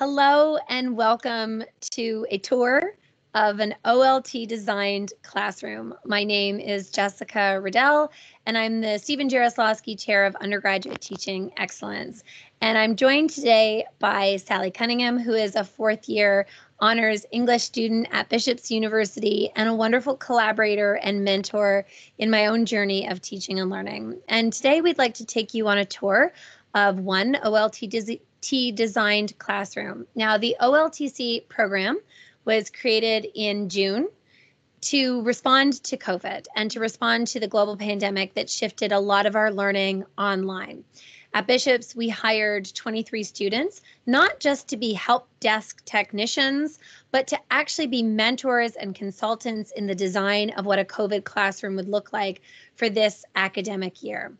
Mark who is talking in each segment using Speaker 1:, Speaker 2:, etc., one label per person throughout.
Speaker 1: Hello and welcome to a tour of an OLT designed classroom. My name is Jessica Riddell, and I'm the Stephen Jarislowsky Chair of Undergraduate Teaching Excellence. And I'm joined today by Sally Cunningham, who is a fourth year honors English student at Bishop's University and a wonderful collaborator and mentor in my own journey of teaching and learning. And today we'd like to take you on a tour of one OLT designed classroom. Now, the OLTC program was created in June to respond to COVID and to respond to the global pandemic that shifted a lot of our learning online. At Bishop's, we hired 23 students, not just to be help desk technicians, but to actually be mentors and consultants in the design of what a COVID classroom would look like for this academic year.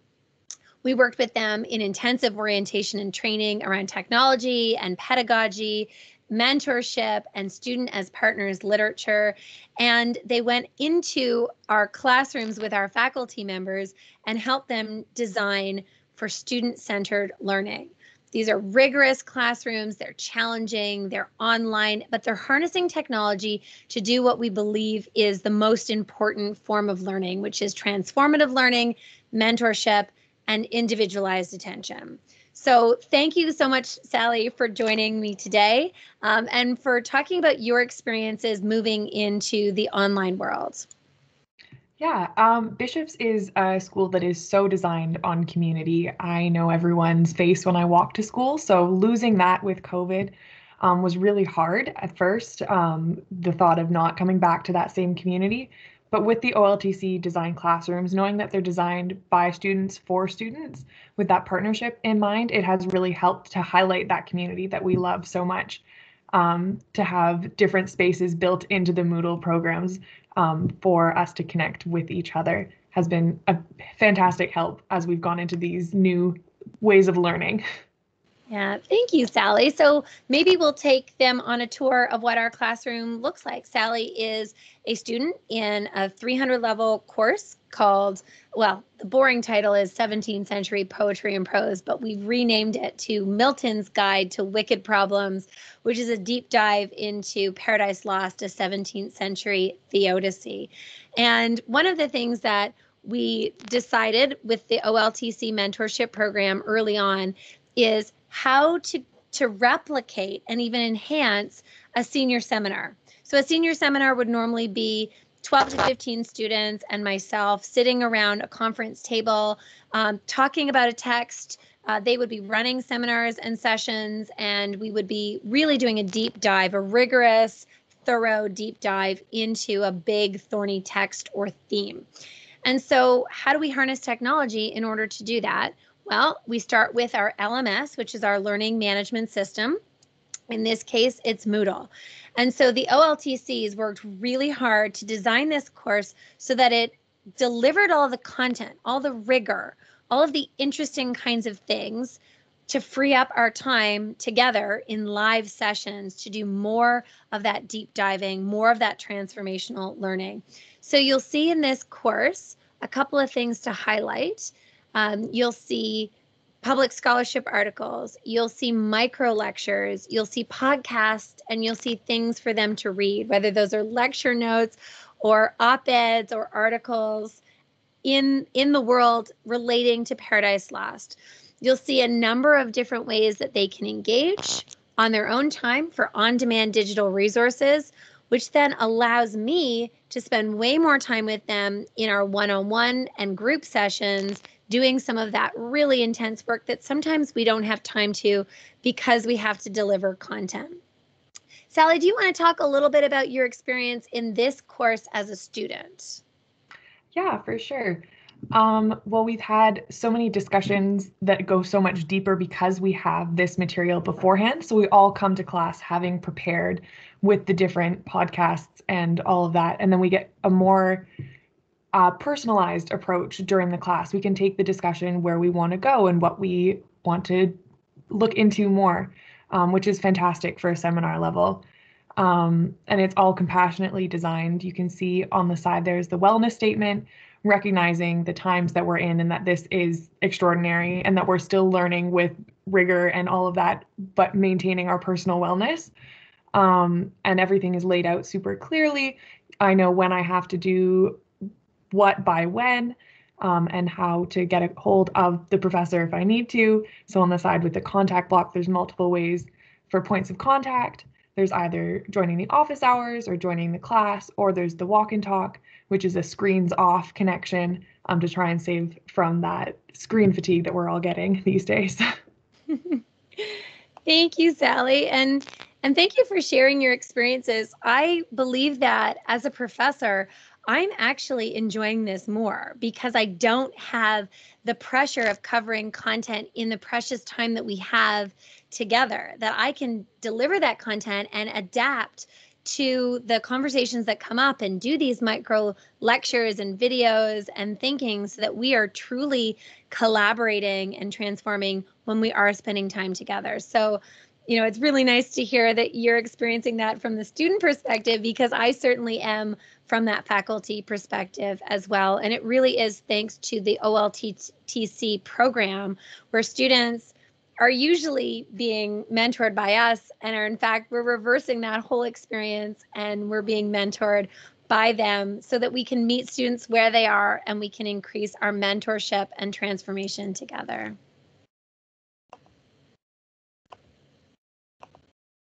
Speaker 1: We worked with them in intensive orientation and training around technology and pedagogy, mentorship, and student as partners literature. And they went into our classrooms with our faculty members and helped them design for student-centered learning. These are rigorous classrooms, they're challenging, they're online, but they're harnessing technology to do what we believe is the most important form of learning, which is transformative learning, mentorship, and individualized attention. So thank you so much, Sally, for joining me today and for talking about your experiences moving into the online world.
Speaker 2: Yeah, Bishop's is a school that is so designed on community. I know everyone's face when I walk to school, so losing that with COVID was really hard at first, the thought of not coming back to that same community. But with the OLTC design classrooms, knowing that they're designed by students for students with that partnership in mind, it has really helped to highlight that community that we love so much. To have different spaces built into the Moodle programs for us to connect with each other has been a fantastic help as we've gone into these new ways of learning.
Speaker 1: Yeah, thank you, Sally. So maybe we'll take them on a tour of what our classroom looks like. Sally is a student in a 300 level course called, well, the boring title is 17th Century Poetry and Prose, but we've renamed it to Milton's Guide to Wicked Problems, which is a deep dive into Paradise Lost, a 17th century theodicy. And one of the things that we decided with the OLTC mentorship program early on is how to replicate and even enhance a senior seminar. So a senior seminar would normally be 12 to 15 students and myself sitting around a conference table, talking about a text. They would be running seminars and sessions, and we would be really doing a deep dive, a rigorous, thorough deep dive into a big thorny text or theme. And so how do we harness technology in order to do that? Well, we start with our LMS, which is our learning management system. In this case, it's Moodle. And so the OLTCs worked really hard to design this course so that it delivered all the content, all the rigor, all of the interesting kinds of things to free up our time together in live sessions to do more of that deep diving, more of that transformational learning. So you'll see in this course a couple of things to highlight. You'll see public scholarship articles, you'll see micro lectures, you'll see podcasts, and you'll see things for them to read, whether those are lecture notes or op-eds or articles in the world relating to Paradise Lost. You'll see a number of different ways that they can engage on their own time for on-demand digital resources, which then allows me to spend way more time with them in our one-on-one and group sessions, doing some of that really intense work that sometimes we don't have time to because we have to deliver content. Sally, do you want to talk a little bit about your experience in this course as a student?
Speaker 2: Yeah, for sure. Well, we've had so many discussions that go so much deeper because we have this material beforehand. So we all come to class having prepared with the different podcasts and all of that. And then we get a more personalized approach during the class. We can take the discussion where we want to go and what we want to look into more, which is fantastic for a seminar level. And it's all compassionately designed. You can see on the side there's the wellness statement, recognizing the times that we're in and that this is extraordinary and that we're still learning with rigor and all of that, but maintaining our personal wellness. And everything is laid out super clearly. I know when I have to do what by when, and how to get a hold of the professor if I need to. So on the side with the contact block, there's multiple ways for points of contact. There's either joining the office hours or joining the class, or there's the walk and talk, which is a screens off connection, to try and save from that screen fatigue that we're all getting these days.
Speaker 1: Thank you, Sally. And thank you for sharing your experiences. I believe that as a professor, I'm actually enjoying this more because I don't have the pressure of covering content in the precious time that we have together, that I can deliver that content and adapt to the conversations that come up and do these micro lectures and videos and thinking so that we are truly collaborating and transforming when we are spending time together. So, it's really nice to hear that you're experiencing that from the student perspective, because I certainly am from that faculty perspective as well. And it really is thanks to the OLTC program, where students are usually being mentored by us, and are, in fact, we're reversing that whole experience and we're being mentored by them so that we can meet students where they are and we can increase our mentorship and transformation together.